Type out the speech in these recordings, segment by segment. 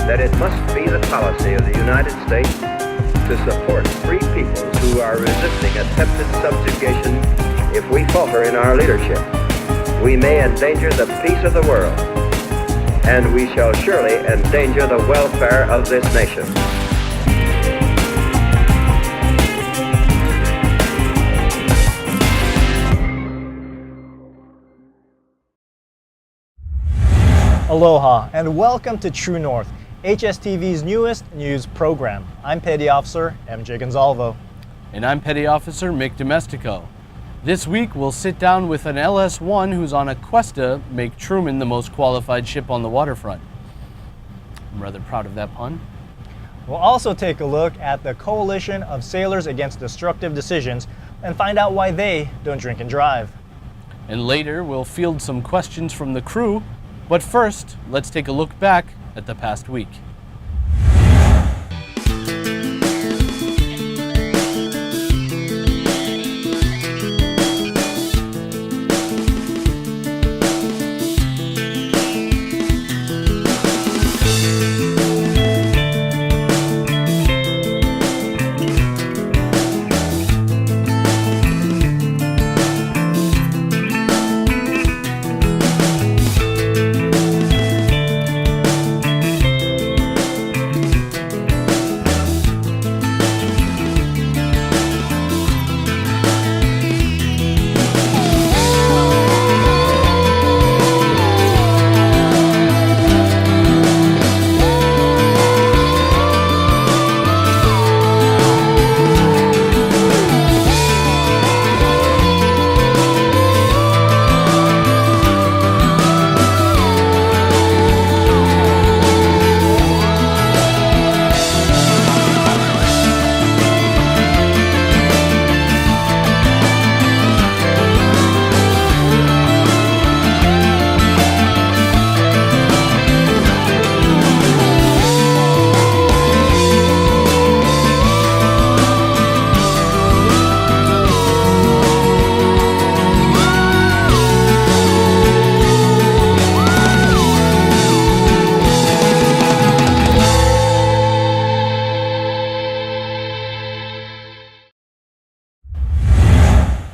that it must be the policy of the United States to support free peoples who are resisting attempted subjugation. If we falter in our leadership, we may endanger the peace of the world, and we shall surely endanger the welfare of this nation. Aloha and welcome to TruNorth, HSTV's newest news program. I'm Petty Officer MJ Gonzalvo. And I'm Petty Officer Mick Domestico. This week we'll sit down with an LS-1 who's on a quest to make Truman the most qualified ship on the waterfront. I'm rather proud of that pun. We'll also take a look at the Coalition of Sailors Against Destructive Decisions and find out why they don't drink and drive. And later we'll field some questions from the crew. But first, let's take a look back at the past week.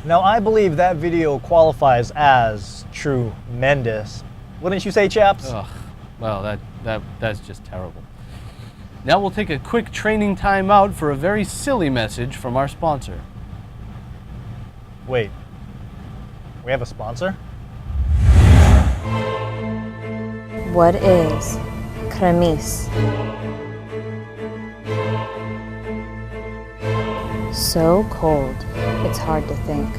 Now I believe that video qualifies as tremendous. Wouldn't you say, chaps? Ugh, well, that's just terrible. Now we'll take a quick training time out for a very silly message from our sponsor. Wait, we have a sponsor? What is cremise? So cold, it's hard to think.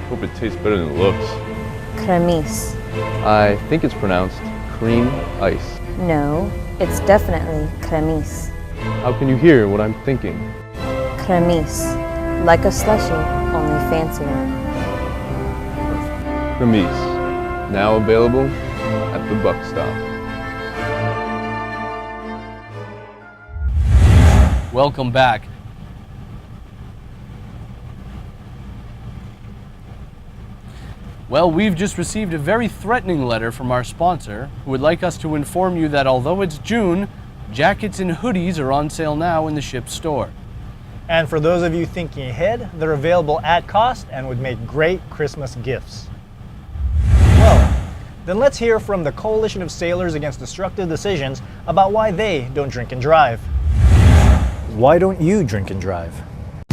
Hope it tastes better than it looks. Cremise. I think it's pronounced cream ice. No, it's definitely cremise. How can you hear what I'm thinking? Cremise. Like a slushie, only fancier. Cremise. Now available at the Buck Stop. Welcome back. Well, we've just received a very threatening letter from our sponsor, who would like us to inform you that although it's June, jackets and hoodies are on sale now in the ship's store. And for those of you thinking ahead, they're available at cost and would make great Christmas gifts. Well, then let's hear from the Coalition of Sailors Against Destructive Decisions about why they don't drink and drive. Why don't you drink and drive?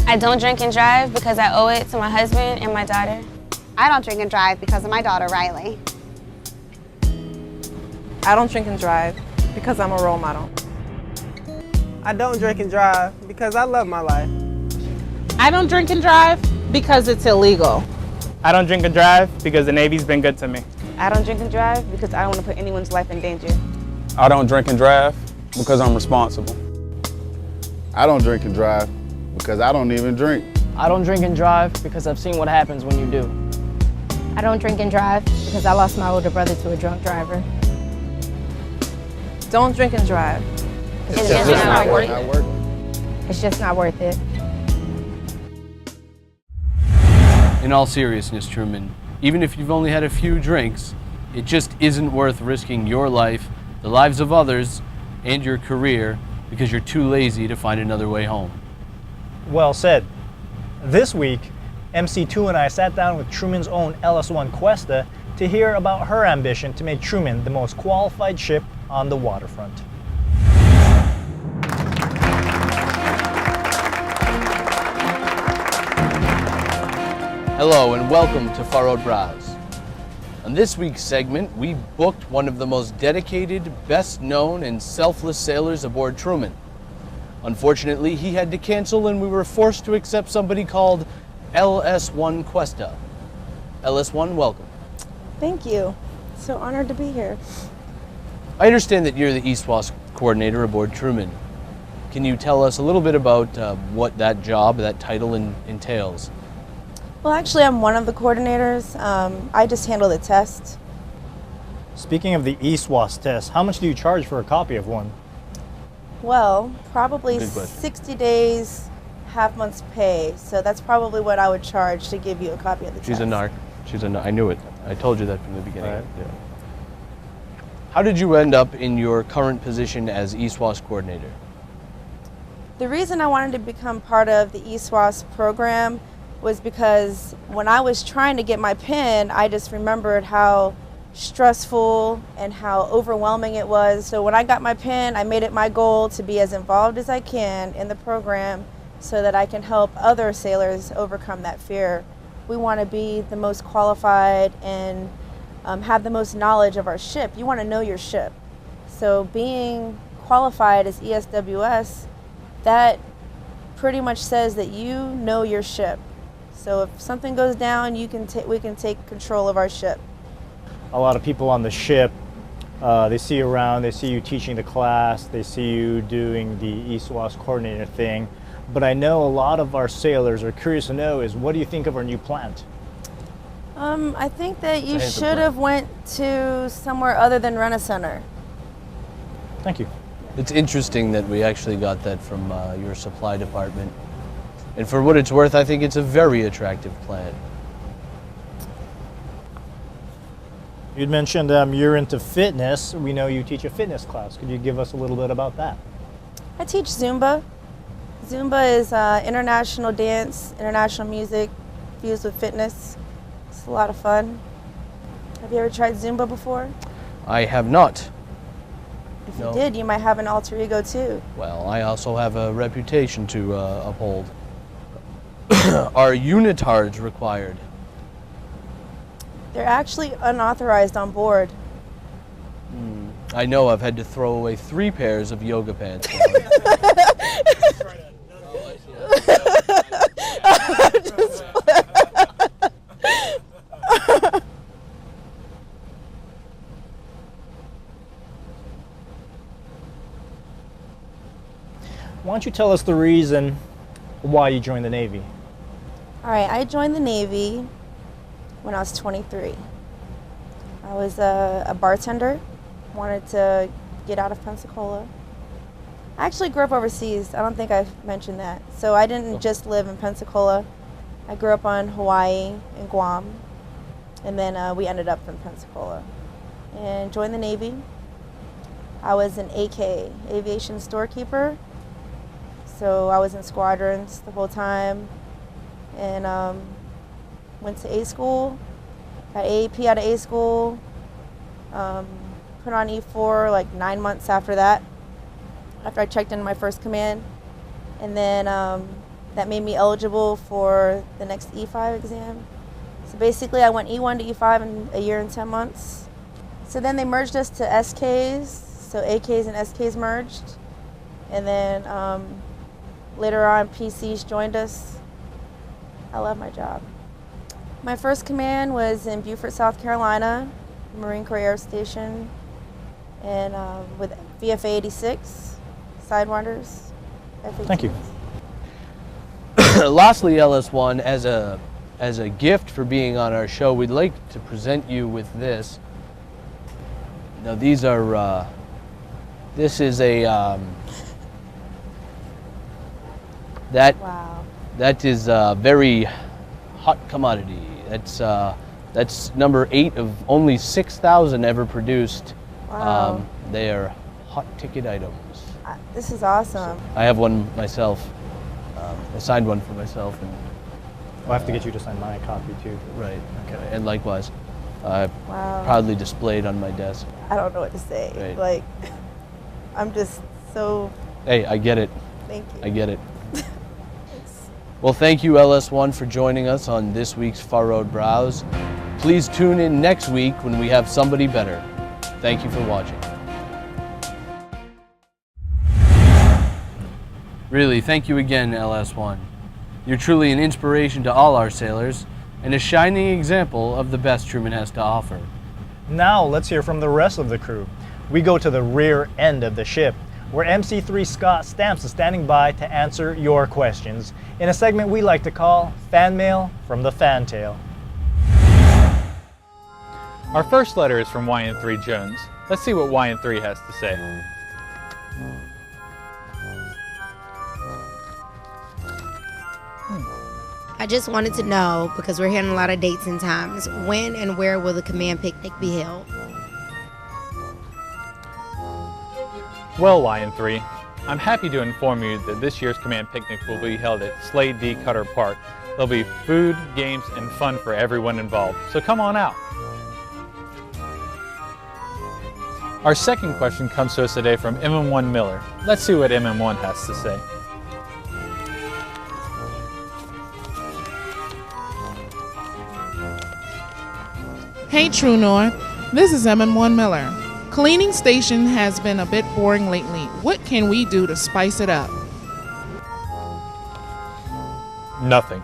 I don't drink and drive because I owe it to my husband and my daughter. I don't drink and drive because of my daughter, Riley. I don't drink and drive because I'm a role model. I don't drink and drive because I love my life. I don't drink and drive because it's illegal. I don't drink and drive because the Navy's been good to me. I don't drink and drive because I don't want to put anyone's life in danger. I don't drink and drive because I'm responsible. I don't drink and drive because I don't even drink. I don't drink and drive because I've seen what happens when you do. I don't drink and drive because I lost my older brother to a drunk driver. Don't drink and drive. It's just not worth it. It's just not worth it. In all seriousness, Truman, even if you've only had a few drinks, it just isn't worth risking your life, the lives of others, and your career because you're too lazy to find another way home. Well said. This week, MC2 and I sat down with Truman's own LS-1 Cuesta to hear about her ambition to make Truman the most qualified ship on the waterfront. Hello and welcome to Furrowed Brows. On this week's segment, we booked one of the most dedicated, best-known, and selfless sailors aboard Truman. Unfortunately, he had to cancel and we were forced to accept somebody called LS-1 Cuesta. LS-1, welcome. Thank you. So honored to be here. I understand that you're the East-West coordinator aboard Truman. Can you tell us a little bit about what that job, that title entails? Well, actually, I'm one of the coordinators. I just handle the test. Speaking of the East-West test, how much do you charge for a copy of one? Well, probably 60 days, half month's pay. So that's probably what I would charge to give you a copy of the test. She's a narc. I knew it. I told you that from the beginning. Right. Yeah. How did you end up in your current position as East-West coordinator? The reason I wanted to become part of the East-West program was because when I was trying to get my PIN, I just remembered how stressful and how overwhelming it was. So when I got my PIN, I made it my goal to be as involved as I can in the program so that I can help other sailors overcome that fear. We want to be the most qualified and have the most knowledge of our ship. You want to know your ship. So being qualified as ESWS, that pretty much says that you know your ship. So if something goes down, we can take control of our ship. A lot of people on the ship, they see you around, they see you teaching the class, they see you doing the East-West coordinator thing. But I know a lot of our sailors are curious to know is, what do you think of our new plant? I think that you should have went to somewhere other than Rent-A-Center. Thank you. It's interesting that we actually got that from your supply department. And for what it's worth, I think it's a very attractive plant. You'd mentioned you're into fitness. We know you teach a fitness class. Could you give us a little bit about that? I teach Zumba. Zumba is international dance, international music fused with fitness. It's a lot of fun. Have you ever tried Zumba before? I have not. If you did, you might have an alter ego too. Well, I also have a reputation to uphold. Are unitards required? They're actually unauthorized on board. I know I've had to throw away 3 pairs of yoga pants. Why don't you tell us the reason why you joined the Navy? All right, I joined the Navy when I was 23. I was a bartender, wanted to get out of Pensacola. I actually grew up overseas. I don't think I've mentioned that. So I didn't just live in Pensacola. I grew up on Hawaii and Guam, and then we ended up in Pensacola and joined the Navy. I was an AK, aviation storekeeper. So I was in squadrons the whole time, and went to A school, got AAP out of A school, put on E4 like 9 months after that, after I checked into my first command. And then that made me eligible for the next E5 exam. So basically I went E1 to E5 in a year and 10 months. So then they merged us to SKs, so AKs and SKs merged. And then later on PCs joined us. I love my job. My first command was in Beaufort, South Carolina, Marine Corps Air Station, and with VFA 86, Sidewinders. Thank you. Lastly, LS1, as a gift for being on our show, we'd like to present you with this. Now, these are. This is a. That wow. That is very hot commodity. That's number 8 of only 6,000 ever produced. Wow. They are hot ticket items. This is awesome. I have one myself. I signed one for myself. And, I'll have to get you to sign my copy too. Right. Okay. And likewise, proudly displayed on my desk. I don't know what to say. Right. Like, I'm just so... Hey, I get it. Thank you. I get it. Well, thank you, LS1, for joining us on this week's Furrowed Brows. Please tune in next week when we have somebody better. Thank you for watching. Really, thank you again, LS1. You're truly an inspiration to all our sailors and a shining example of the best Truman has to offer. Now let's hear from the rest of the crew. We go to the rear end of the ship, where MC3 Scott Stamps is standing by to answer your questions in a segment we like to call Fan Mail from the Fantail. Our first letter is from YN3 Jones. Let's see what YN3 has to say. I just wanted to know, because we're hearing a lot of dates and times, when and where will the command picnic be held? Well, YN3, I'm happy to inform you that this year's command picnic will be held at Slade D. Cutter Park. There'll be food, games, and fun for everyone involved, so come on out. Our second question comes to us today from MM1 Miller. Let's see what MM1 has to say. Hey TruNorth, this is MM1 Miller. Cleaning station has been a bit boring lately. What can we do to spice it up? Nothing.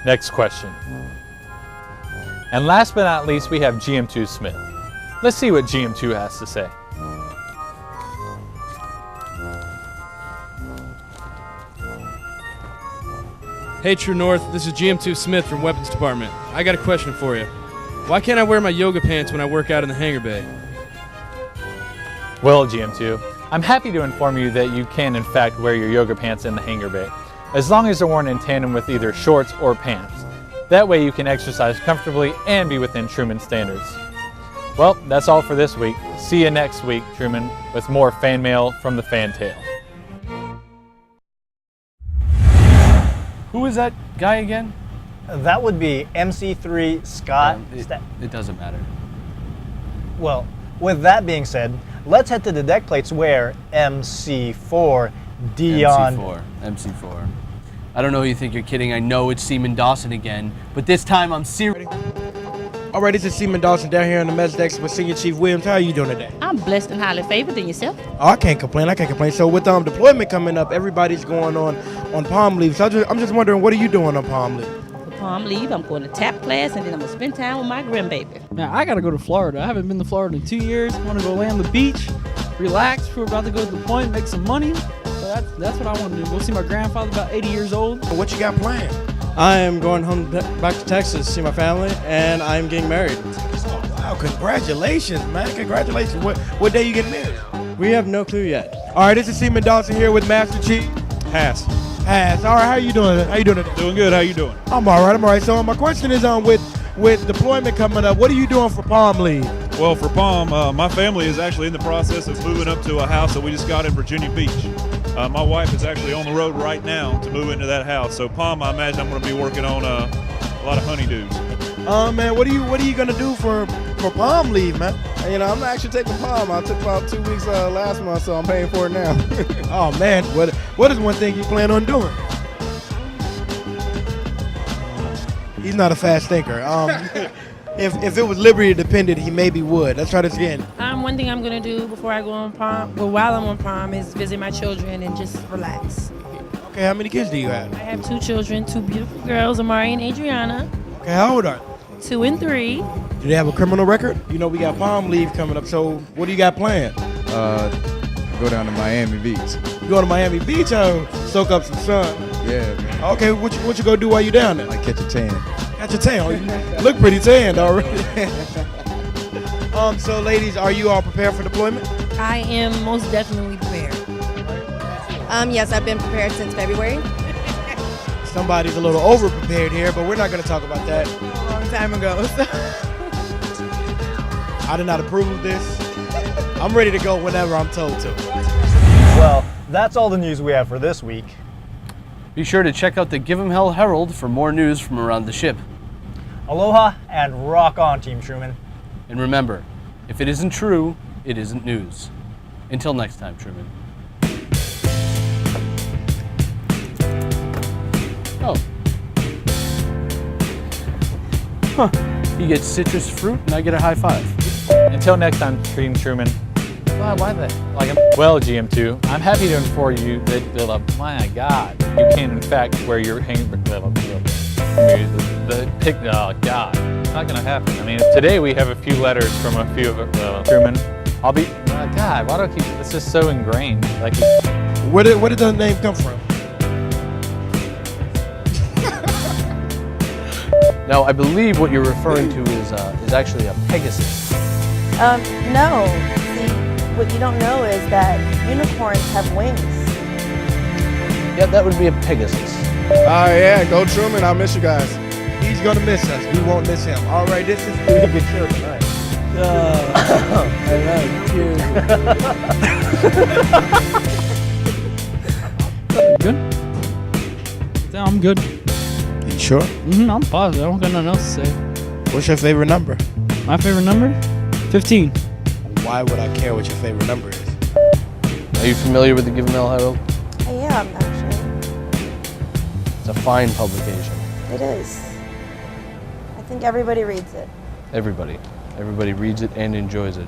Next question. And last but not least, we have GM2 Smith. Let's see what GM2 has to say. Hey TruNorth, this is GM2 Smith from Weapons Department. I got a question for you. Why can't I wear my yoga pants when I work out in the hangar bay? Well, GM2, I'm happy to inform you that you can in fact wear your yoga pants in the hangar bay, as long as they're worn in tandem with either shorts or pants. That way you can exercise comfortably and be within Truman standards. Well, that's all for this week. See you next week, Truman, with more fan mail from the Fantail. Who is that guy again? That would be MC3 Scott. It doesn't matter. Well, with that being said, let's head to the deck plates where MC4 Dion. MC4. I don't know who you think you're kidding. I know it's Seaman Dawson again, but this time I'm serious. All right, this is Seaman Dawson down here on the mess decks with Senior Chief Williams. How are you doing today? I'm blessed and highly favored, and yourself? Oh, I can't complain. So with deployment coming up, everybody's going on palm leave. So I'm just wondering, what are you doing on palm leave? For palm leave, I'm going to tap class, and then I'm going to spend time with my grandbaby. Now, I got to go to Florida. I haven't been to Florida in 2 years. I want to go lay on the beach, relax. We're about to go to the deployment, make some money. So that's what I want to do. Go see my grandfather, about 80 years old. What you got planned? I am going home back to Texas to see my family, and I'm getting married. Oh, wow, congratulations, man. Congratulations. What day you getting married? We have no clue yet. All right, this is Seaman Dawson here with Master Chief. Hass. All right, how you doing? How you doing today? Doing good. How you doing? I'm all right. So my question is with deployment coming up, what are you doing for palm leave? Well, for Palm, my family is actually in the process of moving up to a house that we just got in Virginia Beach. My wife is actually on the road right now to move into that house. So Palm, I imagine I'm going to be working on a lot of honeydews. Man, what are you going to do for palm leave, man? You know, I'm actually taking palm. I took about 2 weeks last month, so I'm paying for it now. Oh man, what is one thing you plan on doing? He's not a fast thinker. If it was Liberty dependent, he maybe would. Let's try this again. One thing I'm gonna do before I go on prom, while I'm on prom, is visit my children and just relax. Okay, how many kids do you have? I have 2 children, 2 beautiful girls, Amari and Adriana. Okay, how old are they? 2 and 3. Do they have a criminal record? You know, we got palm leave coming up, so what do you got planned? Go down to Miami Beach. You go to Miami Beach, soak up some sun. Yeah, man. Okay, what you gonna do while you down there? Like catch a tan. Catch a tan? You look pretty tanned already. So ladies, are you all prepared for deployment? I am most definitely prepared. Yes, I've been prepared since February. somebody's a little over-prepared here, but we're not going to talk about that. A long time ago. So. I did not approve of this. I'm ready to go whenever I'm told to. Well, that's all the news we have for this week. Be sure to check out the Give 'em Hell Herald for more news from around the ship. Aloha and rock on, Team Truman. And remember, if it isn't true, it isn't news. Until next time, Truman. Oh. Huh. He gets citrus fruit and I get a high five. Until next time, Team Truman. Why that? Well, GM2, I'm happy to inform you that, my God, you can in fact wear your oh God, it's not gonna happen. I mean, today we have a few letters from a few of Truman. I'll be, God, why do I keep, it's just so ingrained. Like, where did the name come from? Now, I believe what you're referring to is actually a Pegasus. No. See, what you don't know is that unicorns have wings. Yeah, that would be a Pegasus. Yeah, go Truman. I'll miss you guys. He's gonna miss us. We won't miss him. All right, this is a good show tonight. I love you. Good? Yeah, I'm good. You sure? I'm positive. I don't got nothing else to say. What's your favorite number? My favorite number? 15. Why would I care what your favorite number is? Are you familiar with the Give 'em Hell Herald? I am, actually. It's a fine publication. It is. I think everybody reads it. Everybody reads it and enjoys it.